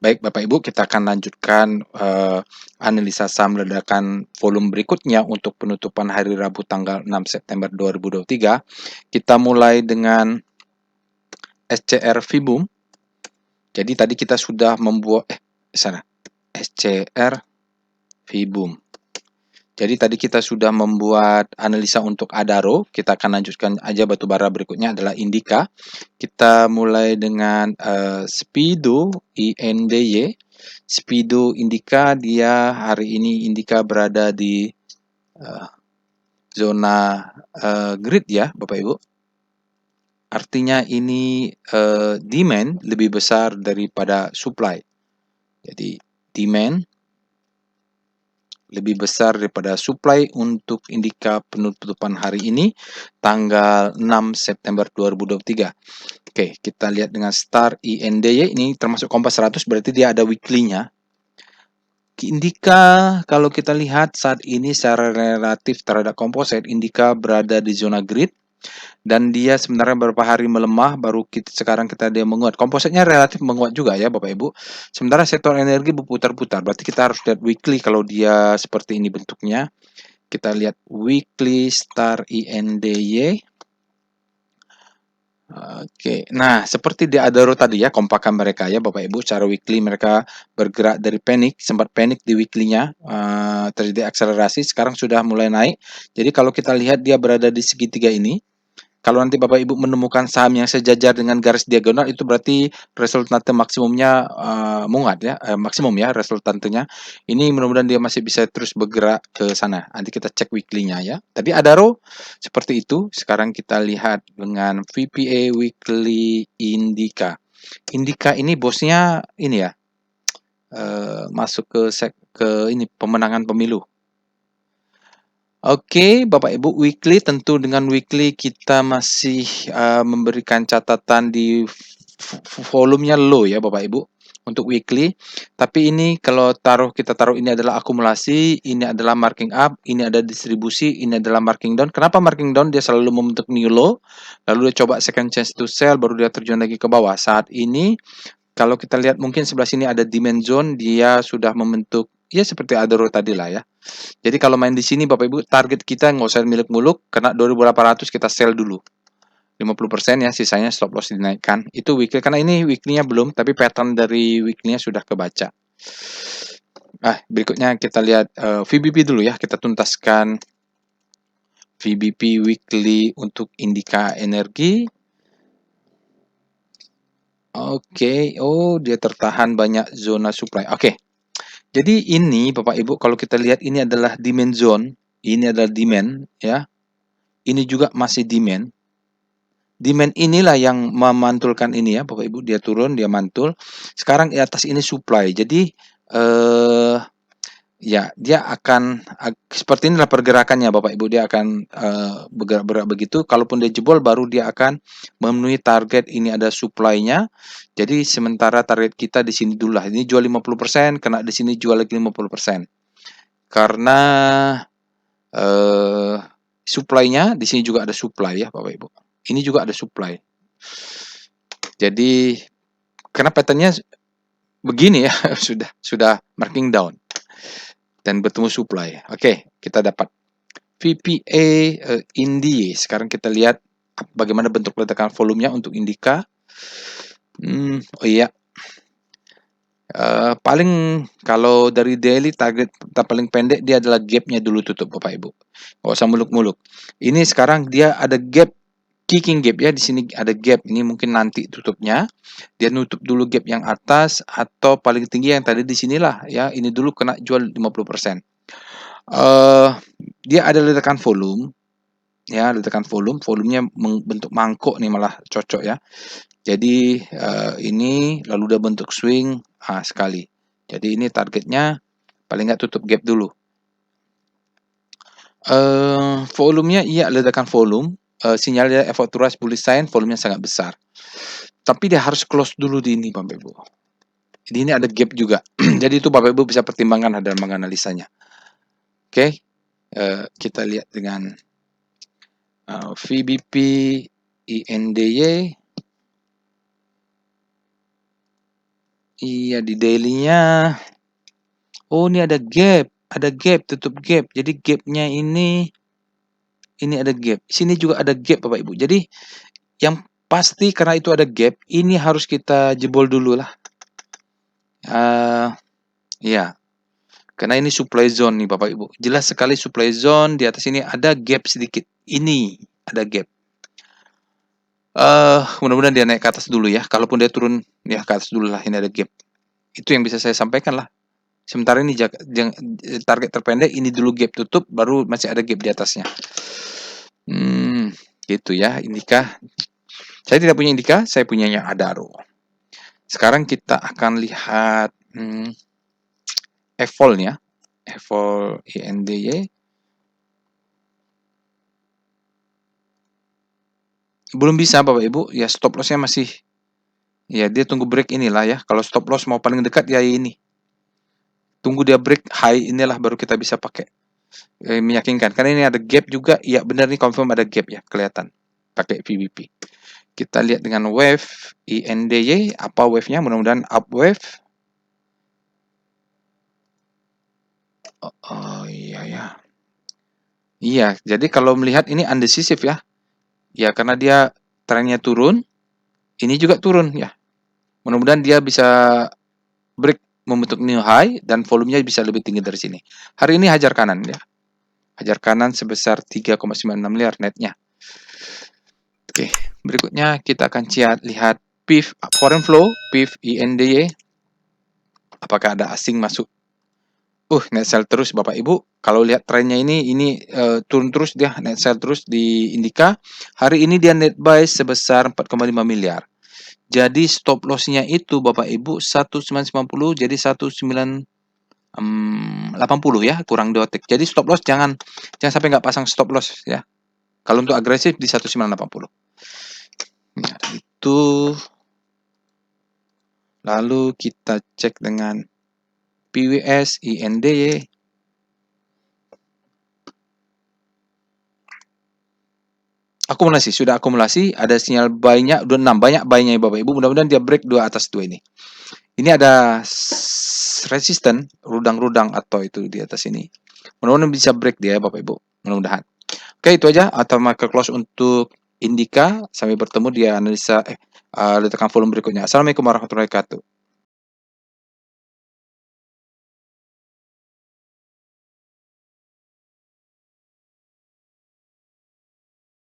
Baik Bapak Ibu, kita akan lanjutkan analisa saham ledakan volume berikutnya untuk penutupan hari Rabu tanggal 6 September 2023. Kita mulai dengan SCR Vibum. Jadi tadi kita sudah membuat SCR Vibum. Jadi tadi kita sudah membuat analisa untuk Adaro. Kita akan lanjutkan aja batubara berikutnya adalah Indika. Kita mulai dengan Speedo INDY. Speedo Indika, dia hari ini Indika berada di zona grid ya Bapak Ibu. Artinya ini demand lebih besar daripada supply. Jadi demand lebih besar daripada supply untuk Indika penutupan hari ini tanggal 6 September 2023. Oke, kita lihat dengan Star INDY, ini termasuk Kompas 100, berarti dia ada weekly-nya. Indika kalau kita lihat saat ini secara relatif terhadap komposit, Indika berada di zona grid dan dia sebenarnya beberapa hari melemah, baru sekarang dia menguat. Kompositnya relatif menguat juga ya Bapak Ibu. Sementara sektor energi berputar-putar, berarti kita harus lihat weekly kalau dia seperti ini bentuknya. Kita lihat weekly Star INDY. Oke, nah seperti di Adaro tadi ya, kompakan mereka ya Bapak Ibu, secara weekly mereka bergerak dari sempat panik di weekly-nya, terjadi akselerasi, sekarang sudah mulai naik. Jadi kalau kita lihat dia berada di segitiga ini, kalau nanti Bapak Ibu menemukan saham yang sejajar dengan garis diagonal, itu berarti resultante maksimumnya menguat ya, maksimum ya resultantenya. Ini mudah-mudahan dia masih bisa terus bergerak ke sana. Nanti kita cek weekly-nya ya. Tadi Adaro seperti itu. Sekarang kita lihat dengan VPA Weekly Indika. Indika ini bosnya ini ya, masuk ke ini pemenangan pemilu. Oke, Bapak Ibu, weekly tentu dengan weekly kita masih memberikan catatan di volumenya low ya Bapak Ibu untuk weekly. Tapi ini kalau kita taruh ini adalah akumulasi, ini adalah marking up, ini ada distribusi, ini adalah marking down. Kenapa marking down? Dia selalu membentuk new low, lalu dia coba second chance to sell, baru dia terjun lagi ke bawah. Saat ini kalau kita lihat mungkin sebelah sini ada demand zone, dia sudah membentuk ya seperti Adaro tadi lah ya. Jadi kalau main di sini Bapak Ibu, target kita nggak usah milik muluk, kena 2.800 kita sell dulu. 50% ya, sisanya stop loss dinaikkan. Itu weekly, karena ini weekly-nya belum, tapi pattern dari weekly-nya sudah kebaca. Berikutnya kita lihat VBP dulu ya, kita tuntaskan VBP weekly untuk Indika Energi. Oke, dia tertahan banyak zona supply. Oke. Jadi ini Bapak Ibu kalau kita lihat ini adalah demand zone, ini adalah demand ya. Ini juga masih demand. Demand inilah yang memantulkan ini ya Bapak Ibu, dia turun, dia mantul. Sekarang di atas ini supply. Jadi ya dia akan seperti inilah pergerakannya Bapak Ibu, dia akan bergerak begitu. Kalaupun dia jebol baru dia akan memenuhi target, ini ada supply-nya. Jadi sementara target kita di sini dulu lah. Ini jual 50%, kena di sini jual lagi 50%. Karena supply-nya di sini juga ada supply ya Bapak Ibu. Ini juga ada supply. Jadi karena pattern-nya begini ya, sudah marking down dan bertemu supply. Oke, kita dapat VPA Indie. Sekarang kita lihat bagaimana bentuk ledakan volumenya untuk Indika. Paling kalau dari daily target paling pendek dia adalah gap-nya dulu tutup Bapak Ibu. Nggak usah muluk-muluk. Ini sekarang dia ada gap, kicking gap ya, di sini ada gap. Ini mungkin nanti tutupnya. Dia nutup dulu gap yang atas atau paling tinggi yang tadi di sinilah ya. Ini dulu kena jual 50%. Dia ada ledakan volume. Ya, ledakan volumenya bentuk mangkok nih malah cocok ya. Jadi ini lalu udah bentuk swing sekali. Jadi ini targetnya paling nggak tutup gap dulu. Volumenya iya ledakan volume. Sinyalnya effort to rise bullish sign, volumenya sangat besar. Tapi dia harus close dulu di ini Bapak Ibu. Jadi ini ada gap juga. Jadi itu Bapak Ibu bisa pertimbangkan dalam menganalisanya. Oke, kita lihat dengan VBP INDY. Iya, di daily-nya. Oh, ini ada gap, tutup gap. Jadi gapnya ini ada gap. Sini juga ada gap, Bapak Ibu. Jadi yang pasti karena itu ada gap, ini harus kita jebol dulu lah. Ya, karena ini supply zone nih Bapak Ibu. Jelas sekali supply zone di atas ini ada gap sedikit. Ini ada gap. Mudah-mudahan dia naik ke atas dulu ya. Kalaupun dia turun ya ke atas dulu lah. Ini ada gap. Itu yang bisa saya sampaikan lah. Sementara ini target terpendek ini dulu gap tutup, baru masih ada gap di atasnya. Gitu ya, Indika. Saya tidak punya Indika, saya punyanya Adaro. Sekarang kita akan lihat evol-nya. Evol INDY. Belum bisa Bapak Ibu, ya stop loss-nya masih, ya dia tunggu break inilah ya. Kalau stop loss mau paling dekat ya ini. Tunggu dia break high inilah baru kita bisa pakai. Meyakinkan. Karena ini ada gap juga, ya benar nih confirm ada gap ya, kelihatan. Pakai VBP. Kita lihat dengan wave INDY, apa wave-nya? Mudah-mudahan up wave. Oh iya ya. Iya, jadi kalau melihat ini undecisive ya. Ya karena dia trennya turun, ini juga turun ya. Mudah-mudahan dia bisa break membentuk new high dan volumenya bisa lebih tinggi dari sini. Hari ini hajar kanan ya. Hajar kanan sebesar 3,96 miliar netnya. Oke, berikutnya kita akan lihat PIF foreign flow, PIF INDY. Apakah ada asing masuk? Net sell terus Bapak Ibu. Kalau lihat trennya ini turun terus dia, net sell terus di Indika. Hari ini dia net buy sebesar 4,5 miliar. Jadi stop loss-nya itu Bapak Ibu 1990, jadi 1980 ya, kurang 2 tick. Jadi stop loss jangan sampai nggak pasang stop loss ya. Kalau untuk agresif di 1980. Nah, itu. Lalu kita cek dengan PWS INDY. Akumulasi, sudah akumulasi, ada sinyal buy-nya, udah 6, banyak buy-nya Bapak Ibu. Mudah-mudahan dia break 2 atas 2 ini. Ini ada resisten, rudang-rudang atau itu di atas ini. Mudah-mudahan bisa break dia Bapak Ibu. Mudah-mudahan. Oke, itu aja atau market close untuk Indika. Sampai bertemu di analisa letakkan volume berikutnya. Assalamualaikum warahmatullahi wabarakatuh.